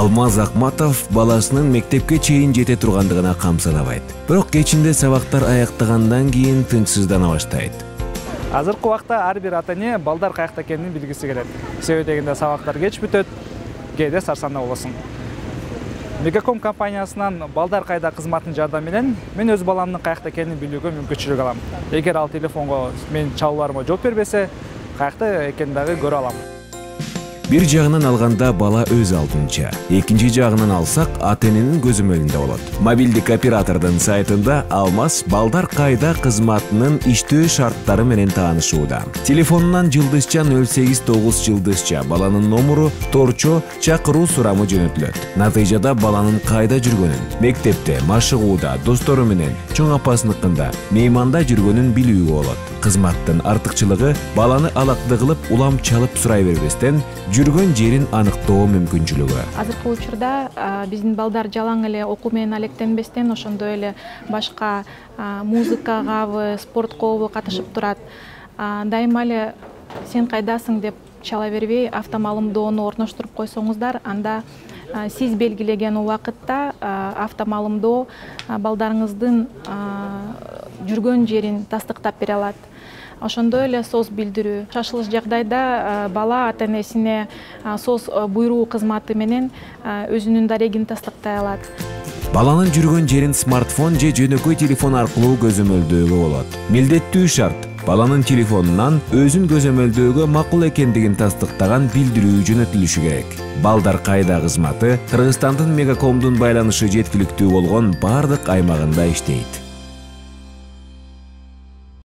Алмаз Акматов баласынын мектепке чейин жете тургандыгына камсыздабайт. Бирок кечинде сабактар аяктагандан кийин тынчсыздана баштайт. Азыркы убакта ар бир ата-эне балдар каякта экенин билгиси келет. Себеби дегенде сабактар кеч бүтөт, кээде сарсанда болосуң. Мегаком компаниясынан балдар кайда кызматынын жардамы менен мен өз баламдын каякта экенин билүүгө мүмкүнчүлүк алам. Эгер ал телефонго менин чалууларыма жооп бербесе, каякта экенин дагы көрө алам. Бир жагынан алганда бала өз алдынча, экинчи жагынан алсак ата-эненин көзөмөлүндө болот. Мобилдик оператордун сайтында Алмаз балдар кайда кызматынын иштөө шарттары менен таанышууда. Телефонунан жылдызча 089 жылдызча баланын номуру, торчо, чакыруу сурамы жөнөтүлөт. Натыйжада баланын кайда жүргөнүн, мектепте, машыгууда, достору менен, чоң апасыныкында, мейманда жүргөнүн билүүгө болот. Кызматтын артыкчылыгы баланы алакты кылып улам чалып сурай бербестен жүргөн жерин аныктоо мүмкүнчүлүгү. Азыркы учурда биздин балдар жалаң эле окуу менен алектенбестен ошондой эле башка музыкагабы, спорткобу катышып турат. Дайыма эле сен кайдасың деп чала бербей автомаалымдоону орноштуруп койсоңуздар, анда сиз белгилеген убакытта автомаалымдоо балдарыңыздын жүргөн жерин тастыктап бере алат. Ошондой эле СОС билдирүү. Шашылыш жагдайда бала ата-энесине СОС буйруу кызматы менен өзүнүн дарегин тастыктай алат. Баланын жүргөн жерин смартфон же жөнөкөй телефон аркылуу көзөмөлдөөгө болот. Милдеттүү шарт баланын телефонунан өзүн көзөмөлдөөгө макул экендигин тастыктаган билдирүү жөнөтүлүшү керек. Балдар кайда кызматы Кыргызстандын Мегакомдун байланышы жеткиликтүү болгон бардык аймагында иштейт.